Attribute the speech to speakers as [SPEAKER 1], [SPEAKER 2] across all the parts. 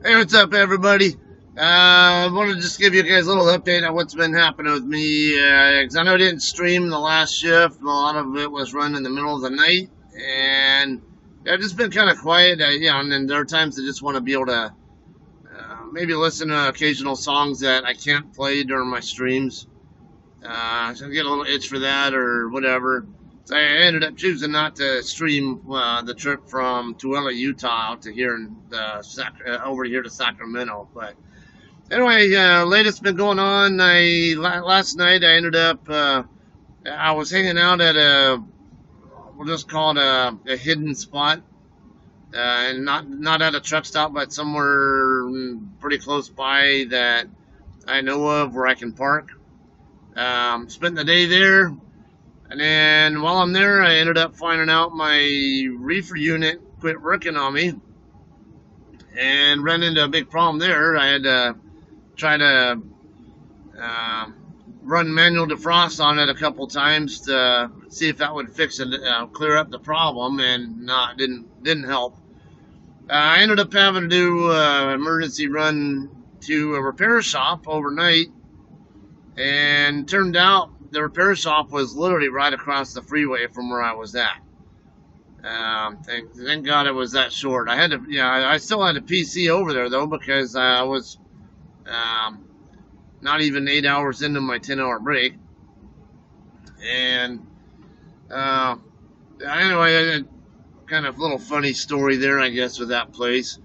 [SPEAKER 1] Hey, what's up, everybody? I want to just give you guys a little update on what's been happening with me. 'Cause I know I didn't stream the last shift. A lot of it was run in the middle of the night, and I've just been kind of quiet. And then there are times I just want to be able to maybe listen to occasional songs that I can't play during my streams. So I get a little itch for that or whatever. So I ended up choosing not to stream the trip from Tooele, Utah, out to here in over here to Sacramento. But anyway, latest been going on. Last night I ended up I was hanging out at we'll just call it a hidden spot, and not at a truck stop, but somewhere pretty close by that I know of where I can park. Spent the day there, and then while I'm there, I ended up finding out my reefer unit quit working on me, and ran into a big problem there. I had to try to run manual defrost on it a couple times to see if that would fix it, clear up the problem, and didn't help. I ended up having to do an emergency run to a repair shop overnight, and turned out the repair shop was literally right across the freeway from where I was at. Thank God it was that short. I still had a PC over there though, because I was not even 8 hours into my 10-hour break. And anyway, kind of little funny story there, I guess, with that place.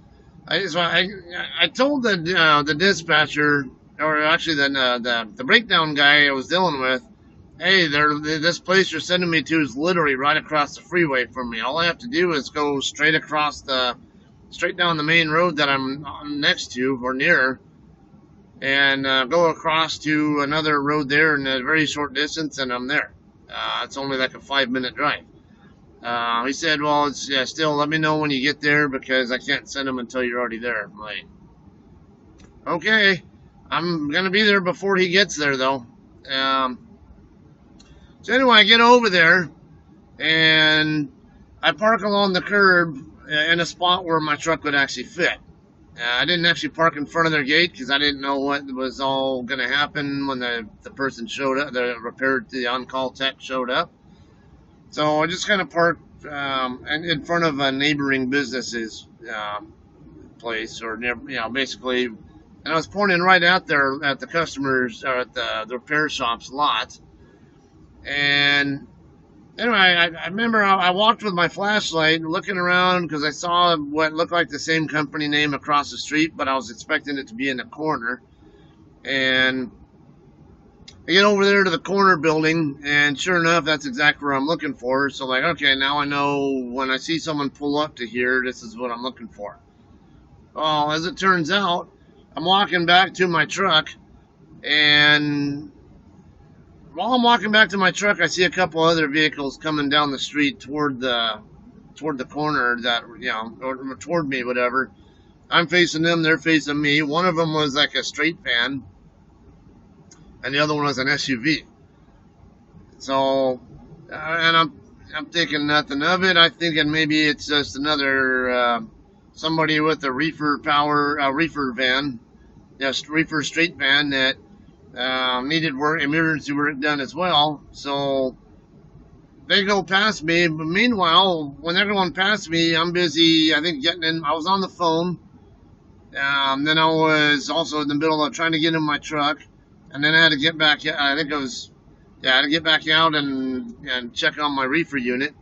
[SPEAKER 1] I told the dispatcher, or actually the breakdown guy I was dealing with, hey, this place you're sending me to is literally right across the freeway from me. All I have to do is go straight down the main road that I'm next to or near, and go across to another road there in a very short distance, and I'm there. It's only like a 5-minute drive. He said, well, still let me know when you get there, because I can't send them until you're already there. I'm like, okay, I'm going to be there before he gets there, though. So anyway, I get over there, and I park along the curb in a spot where my truck would actually fit. I didn't actually park in front of their gate because I didn't know what was all going to happen when the person showed up, the on-call tech showed up. So I just kind of parked in front of a neighboring business's place, or near, basically. And I was pointing right out there at the customers, or at the repair shop's lot. And anyway, I remember I walked with my flashlight looking around because I saw what looked like the same company name across the street, but I was expecting it to be in the corner. And I get over there to the corner building, and sure enough, that's exactly where I'm looking for. So, like, okay, now I know when I see someone pull up to here, this is what I'm looking for. Well, as it turns out, I'm walking back to my truck, and while I'm walking back to my truck, I see a couple other vehicles coming down the street toward the corner that, or toward me, whatever. I'm facing them, they're facing me. One of them was like a straight van, and the other one was an SUV. So, and I'm thinking nothing of it. I'm thinking maybe it's just another somebody with a reefer van, reefer straight van that needed emergency work done as well. So they go past me, but meanwhile, when they're going past me, I'm busy, I think, getting in. I was on the phone. Then I was also in the middle of trying to get in my truck, and then I had to get back. I had to get back out and check on my reefer unit.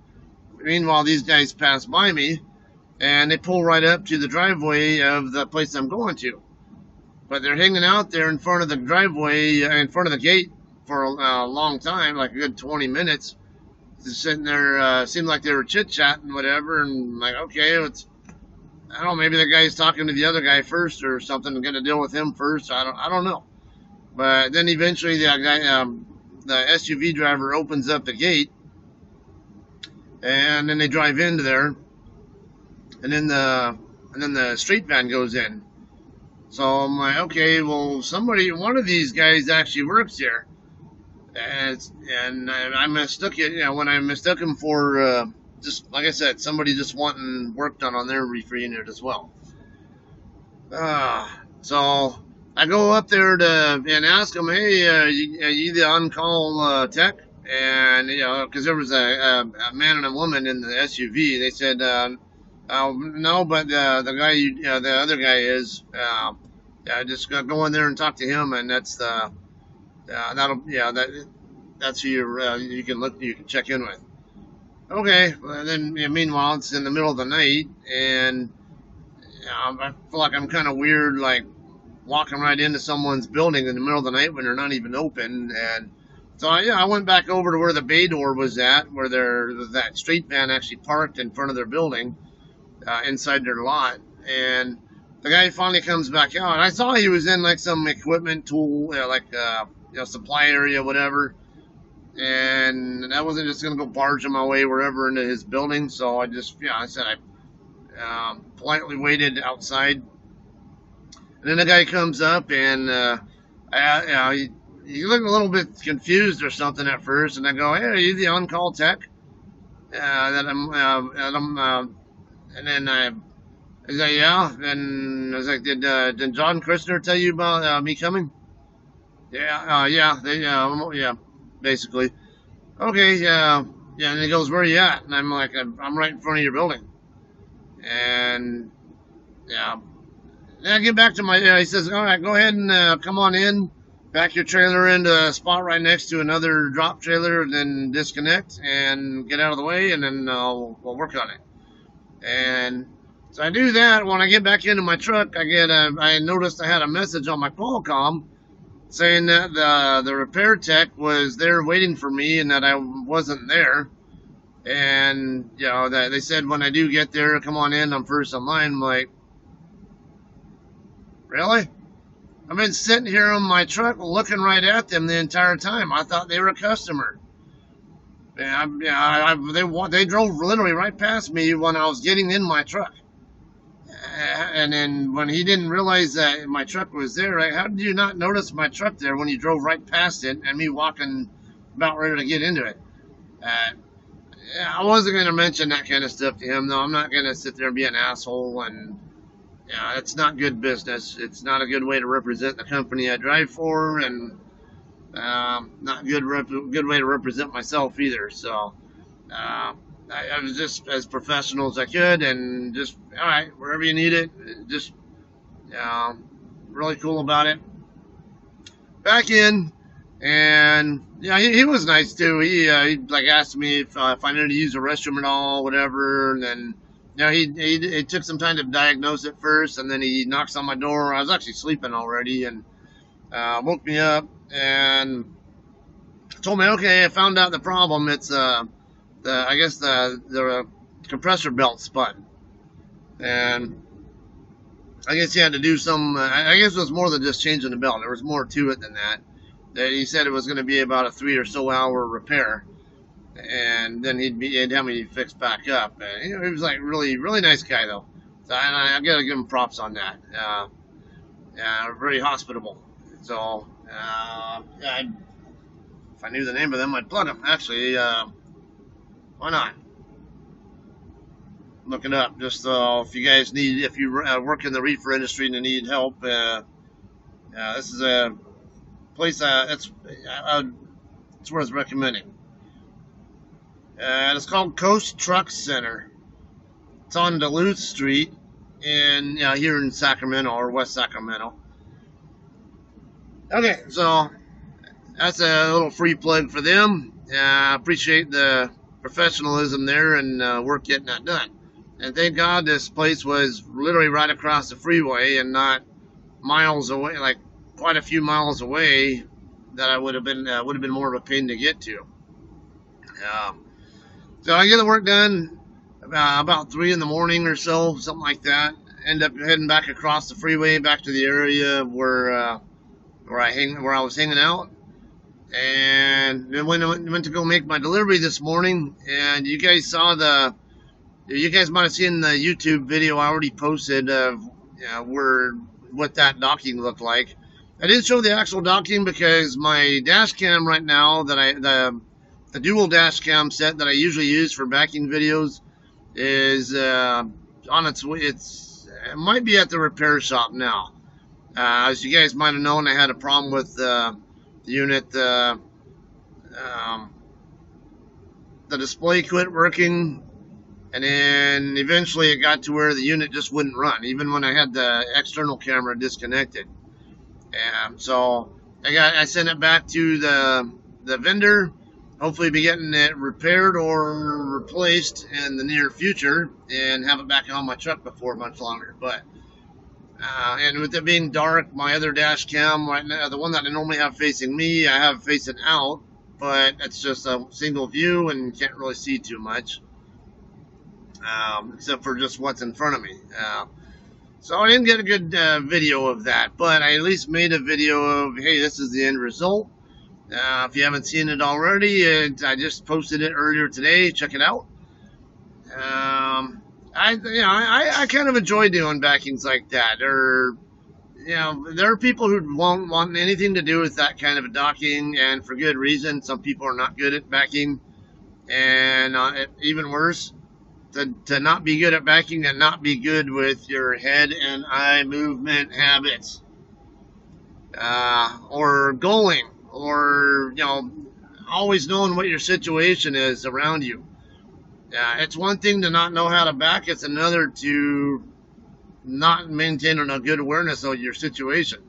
[SPEAKER 1] Meanwhile, these guys pass by me, and they pull right up to the driveway of the place I'm going to. But they're hanging out there in front of the driveway, in front of the gate, for a long time, like a good 20 minutes. Just sitting there, seemed like they were chit-chatting, whatever, and like, okay, I don't know, maybe the guy's talking to the other guy first or something, and gonna deal with him first. I don't know. But then eventually the SUV driver opens up the gate, and then they drive into there, and then the straight van goes in. So I'm like, okay, well, one of these guys actually works here. And I mistook it, when I mistook him for, just like I said, somebody just wanting work done on their reefer unit as well. So I go up there to and ask them, hey, are you the on-call tech? And because there was a man and a woman in the SUV, they said, no, but the guy, the other guy is. Just go in there and talk to him, and that's the that'll that's who you can you can check in with. Okay, well, then meanwhile it's in the middle of the night, and I feel like I'm kind of weird, like walking right into someone's building in the middle of the night when they're not even open. And so I went back over to where the bay door was at, where that street van actually parked in front of their building, inside their lot. And the guy finally comes back out, and I saw he was in like some equipment tool, supply area, whatever. And I wasn't just gonna go barging my way wherever into his building, so I said I politely waited outside. And then the guy comes up, and he looked a little bit confused or something at first. And I go, "Hey, are you the on-call tech?" And then I was like, "Yeah." And I was like, "Did John Christner tell you about me coming?" Yeah, basically. Okay, yeah. And he goes, "Where are you at?" And I'm like, "I'm right in front of your building." And yeah, then I get back to my. He says, "All right, go ahead and come on in, back your trailer into a spot right next to another drop trailer, and then disconnect and get out of the way, and then we'll work on it." And so I do that. When I get back into my truck, I noticed I had a message on my Qualcomm saying that the repair tech was there waiting for me and that I wasn't there. And that they said when I do get there, come on in. I'm first in line. I'm like, really? I've been sitting here in my truck looking right at them the entire time. I thought they were a customer. They drove literally right past me when I was getting in my truck. And then when he didn't realize that my truck was there, right, how did you not notice my truck there when you drove right past it and me walking about ready to get into it? I wasn't going to mention that kind of stuff to him, though. I'm not going to sit there and be an asshole. And it's not good business. It's not a good way to represent the company I drive for, and not good way to represent myself either. So I was just as professional as I could, and just all right, wherever you need it, just really cool about it. Back in, and he was nice too. He like asked me if I needed to use the restroom at all, whatever. And then he took some time to diagnose it first, and then he knocks on my door. I was actually sleeping already, and woke me up and told me, okay, I found out the problem. It's I guess the compressor belt spun, and I guess he had to do some. I guess it was more than just changing the belt. There was more to it than that. He said it was going to be about a 3 or so hour repair, and then he'd have me fixed back up. And he was like really nice guy though. So I got to give him props on that. Very hospitable. So if I knew the name of them, I'd plug them. Actually. Why not? Look it up. Just if you guys if you work in the reefer industry and you need help, this is a place it's worth recommending. And it's called Coast Truck Center. It's on Duluth Street here in Sacramento or West Sacramento. Okay, so that's a little free plug for them. I appreciate the professionalism there and work getting that done. And thank God this place was literally right across the freeway and not miles away, like quite a few miles away, that I would have been more of a pain to get to. So I get the work done about 3 in the morning or so, something like that. End up heading back across the freeway back to the area where I was hanging out. And then when I went to go make my delivery this morning, and you guys might have seen the YouTube video I already posted of what that docking looked like. I didn't show the actual docking because my dash cam right now the dual dash cam set that I usually use for backing videos is on its way. It might be at the repair shop now. As you guys might have known, I had a problem with the unit. Um, the display quit working, and then eventually it got to where the unit just wouldn't run, even when I had the external camera disconnected. And so I sent it back to the vendor. Hopefully be getting it repaired or replaced in the near future and have it back on my truck before much longer. But and with it being dark, my other dash cam right now, the one that I normally have facing me, I have facing out, but it's just a single view and can't really see too much, except for just what's in front of me. So I didn't get a good video of that, but I at least made a video of, hey, this is the end result. If you haven't seen it already, I just posted it earlier today. Check it out. I kind of enjoy doing backings like that. There are people who won't want anything to do with that kind of a docking, and for good reason. Some people are not good at backing, and even worse, to not be good at backing and not be good with your head and eye movement habits, or going, or always knowing what your situation is around you. It's one thing to not know how to back. It's another to not maintain a good awareness of your situation.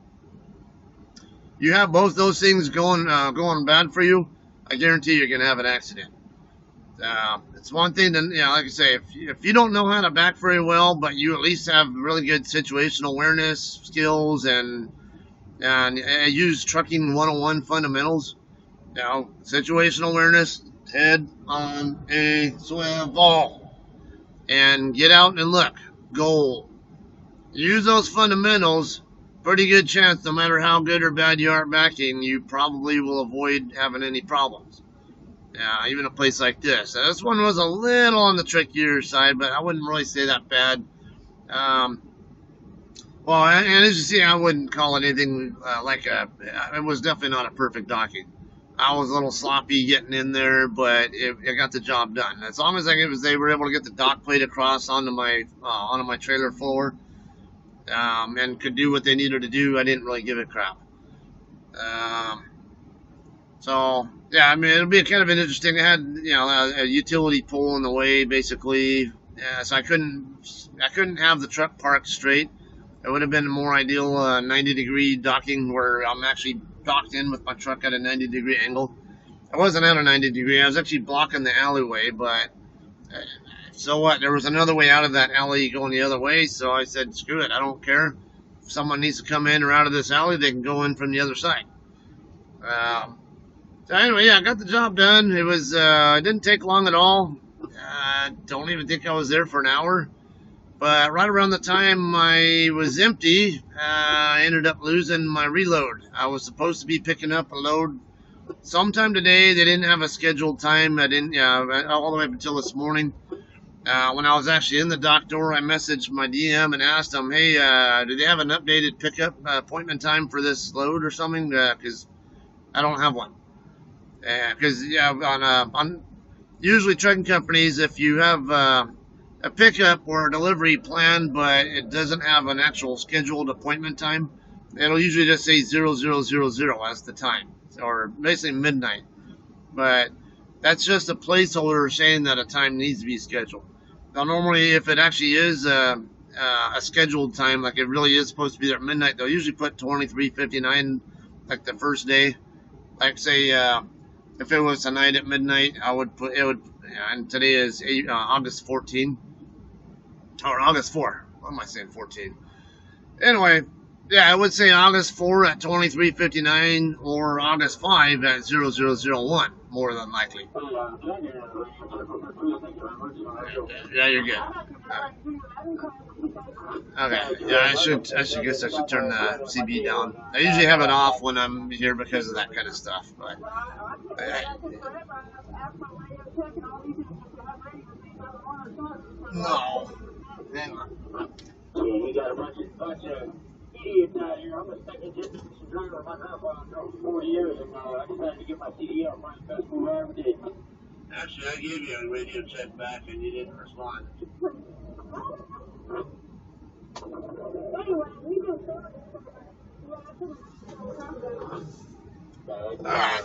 [SPEAKER 1] You have both those things going bad for you, I guarantee you're going to have an accident. It's one thing to, like I say, if you don't know how to back very well, but you at least have really good situational awareness skills and use trucking 101 fundamentals, situational awareness, head on a swivel, and get out and look, goal. Use those fundamentals, pretty good chance, no matter how good or bad you are at backing, you probably will avoid having any problems. Even a place like this. This one was a little on the trickier side, but I wouldn't really say that bad. Well, and as you see, I wouldn't call it anything it was definitely not a perfect docking. I was a little sloppy getting in there, but it got the job done. As long as they were able to get the dock plate across onto my trailer floor, and could do what they needed to do, I didn't really give a crap. So yeah, I mean, it'll be kind of an interesting. It had a utility pole in the way, basically. So I couldn't have the truck parked straight. It would have been a more ideal 90-degree docking where I'm actually docked in with my truck at a 90-degree angle. I wasn't at a 90-degree. I was actually blocking the alleyway, but so what? There was another way out of that alley going the other way, so I said, screw it. I don't care. If someone needs to come in or out of this alley, they can go in from the other side. So anyway, yeah, I got the job done. It was it didn't take long at all. Don't even think I was there for an hour. But right around the time I was empty, I ended up losing my reload. I was supposed to be picking up a load sometime today. They didn't have a scheduled time. I didn't, all the way up until this morning. When I was actually in the dock door, I messaged my DM and asked them, hey, do they have an updated pickup appointment time for this load or something? Because I don't have one. Because on usually trucking companies, if you have a pickup or a delivery plan, but it doesn't have an actual scheduled appointment time, it'll usually just say 0000 as the time, or basically midnight. But that's just a placeholder saying that a time needs to be scheduled. Now, normally, if it actually is a scheduled time, like it really is supposed to be there at midnight, they'll usually put 23:59, like the first day. Like say, if it was tonight at midnight, I would put it would. And today is August 14. Or August 4. What am I saying, 14? Anyway, yeah, I would say August 4 at 23:59 or August 5 at 0001, more than likely. Yeah, you're good. Okay, yeah, I guess I should turn the CB down. I usually have it off when I'm here because of that kind of stuff, but... No. Hang on.
[SPEAKER 2] Yeah, you got a bunch of idiots out here. I'm a second generation driver. My grandpa drove 40 years ago. I decided to get my CDL. My best move I ever did.
[SPEAKER 1] Actually, I gave you a radio check back and you didn't respond. Alright.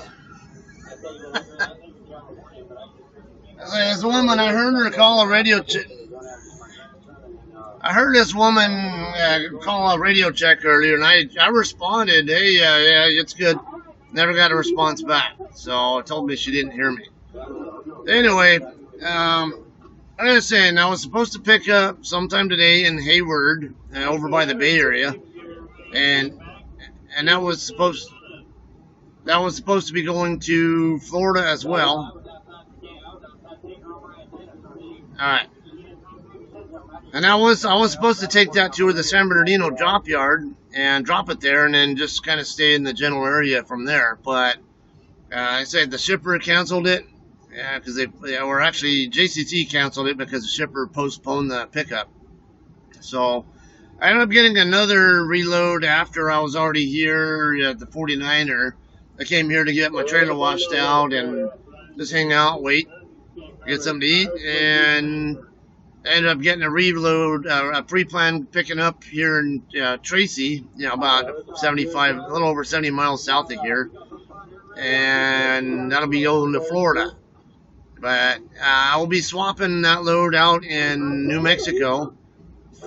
[SPEAKER 1] This woman, I heard her call a radio check. I heard this woman call a radio check earlier, and I responded, hey, yeah, it's good. Never got a response back. So it told me she didn't hear me. Anyway, like I was saying, I was supposed to pick up sometime today in Hayward, over by the Bay Area, and that was supposed to be going to Florida as well. All right, and I was supposed to take that to the San Bernardino drop yard and drop it there, and then just kind of stay in the general area from there. But I said the shipper canceled it. Yeah, because or actually JCT canceled it because the shipper postponed the pickup. So I ended up getting another reload after I was already here at the 49er. I came here to get my trailer washed out and just hang out, wait, get something to eat, and I ended up getting a reload, a pre-planned picking up here in Tracy, about 75, a little over 70 miles south of here, and that'll be going to Florida. But I will be swapping that load out in New Mexico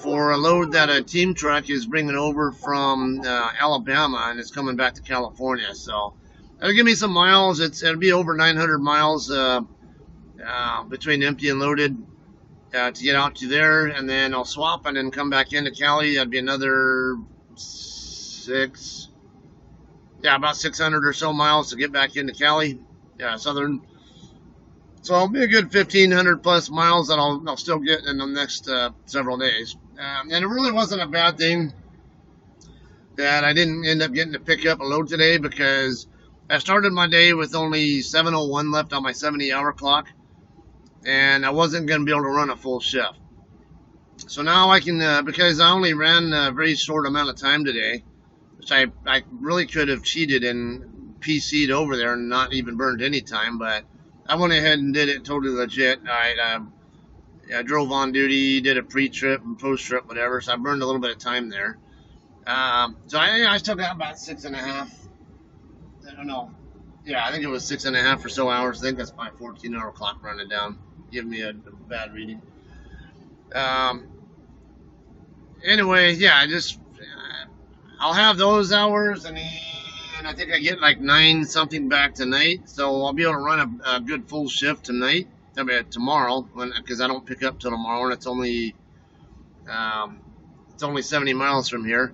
[SPEAKER 1] for a load that a team truck is bringing over from Alabama, and it's coming back to California. So it'll give me some miles. It'll be over 900 miles between empty and loaded to get out to there, and then I'll swap and then come back into Cali. That'd be another about 600 or so miles to get back into Cali, southern. So it'll be a good 1,500 plus miles that I'll still get in the next several days. And it really wasn't a bad thing that I didn't end up getting to pick up a load today, because I started my day with only 7:01 left on my 70-hour clock, and I wasn't going to be able to run a full shift. So now I can, because I only ran a very short amount of time today, which I really could have cheated and PC'd over there and not even burned any time, but I went ahead and did it totally legit. I drove on duty, did a pre-trip and post-trip, whatever, so I burned a little bit of time there. So I still got about 6.5. I don't know. Yeah, I think it was 6.5 or so hours. I think that's my 14-hour clock running down. Give me a bad reading. Anyway, yeah, I'll have those hours, and I think I get like 9 something back tonight, so I'll be able to run a good full shift tonight. I mean, tomorrow, because I don't pick up till tomorrow, and it's only 70 miles from here.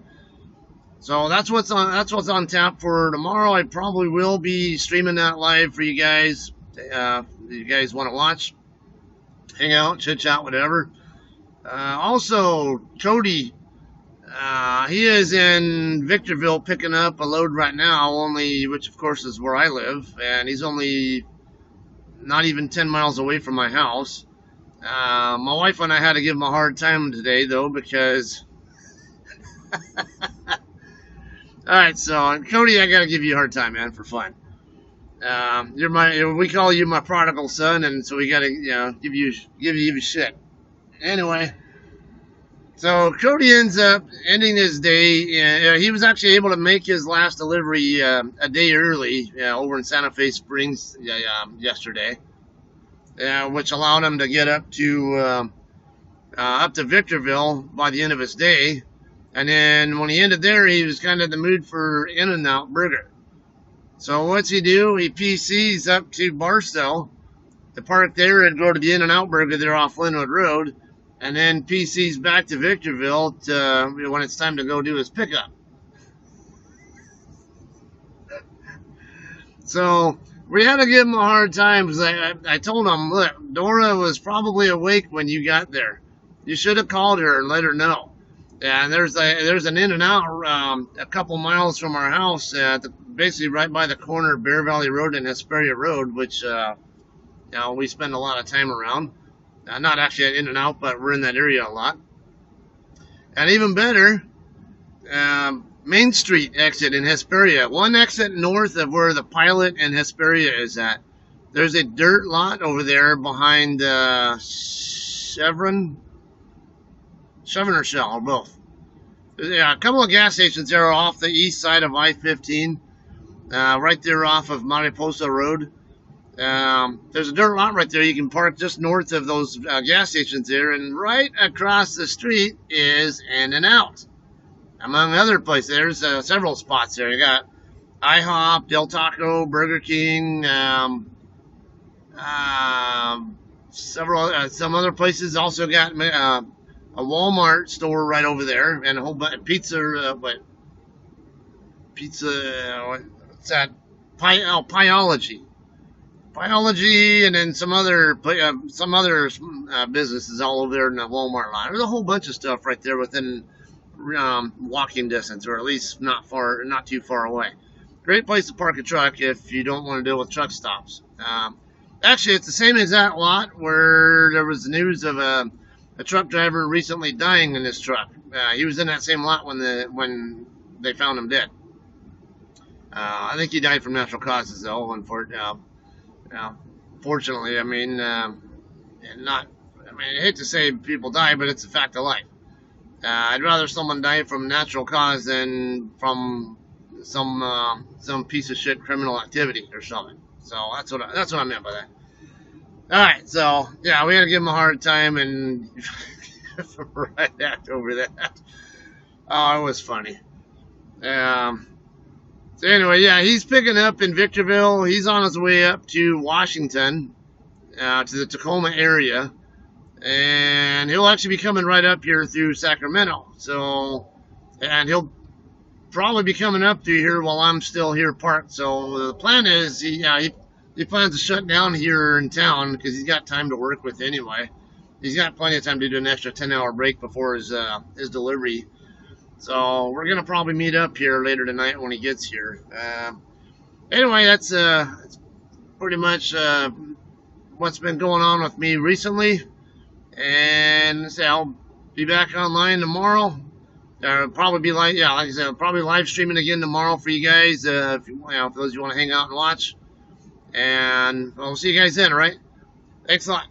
[SPEAKER 1] So that's what's on tap for tomorrow. I probably will be streaming that live for you guys. If you guys want to watch, hang out, chit chat, whatever. Also, Cody. He is in Victorville picking up a load right now, which of course is where I live, and he's only not even 10 miles away from my house. My wife and I had to give him a hard time today, though, because alright, so Cody, I gotta give you a hard time, man, for fun. We call you my prodigal son, and so we gotta, give you shit. Anyway, so Cody ends up ending his day. He was actually able to make his last delivery a day early over in Santa Fe Springs yesterday, which allowed him to get up to Victorville by the end of his day. And then when he ended there, he was kind of in the mood for In-N-Out Burger. So what's he do? He PCs up to Barstow to park there and go to the In-N-Out Burger there off Linwood Road, and then PC's back to Victorville when it's time to go do his pickup. So we had to give him a hard time, because I told him, look, Dora was probably awake when you got there. You should have called her and let her know. And there's an In-N-Out a couple miles from our house, basically right by the corner of Bear Valley Road and Hesperia Road, which we spend a lot of time around. Not actually at In-N-Out, but we're in that area a lot. And even better, Main Street exit in Hesperia. One exit north of where the Pilot and Hesperia is at. There's a dirt lot over there behind Chevron or Shell, or both. Yeah, a couple of gas stations there off the east side of I-15. right there off of Mariposa Road. There's a dirt lot right there. You can park just north of those gas stations there, and right across the street is In-N-Out. Among other places, there's several spots there. You got IHOP, Del Taco, Burger King, some other places. Also got a Walmart store right over there, and a whole bunch of pizza. What's that? Piology, and then some other businesses all over there in the Walmart line. There's a whole bunch of stuff right there within walking distance, or at least not too far away. Great place to park a truck if you don't want to deal with truck stops. Actually, it's the same exact lot where there was news of a truck driver recently dying in this truck. He was in that same lot when they found him dead. I think he died from natural causes, though. Fortunately, I hate to say people die, but it's a fact of life. I'd rather someone die from natural cause than from some piece of shit criminal activity or something. So that's what I meant by that. All right, so yeah, we had to give him a hard time and right act over that. Oh, it was funny. So anyway, yeah, he's picking up in Victorville. He's on his way up to Washington, to the Tacoma area, and he'll actually be coming right up here through Sacramento. So, and he'll probably be coming up through here while I'm still here parked. So the plan is he plans to shut down here in town because he's got time to work with anyway. He's got plenty of time to do an extra 10-hour break before his delivery. So we're gonna probably meet up here later tonight when he gets here. Anyway, that's pretty much what's been going on with me recently. And so I'll be back online tomorrow. Probably be like I said, I'll probably live streaming again tomorrow for you guys. If those of you want to hang out and watch. And we'll see you guys then. All right. Thanks a lot.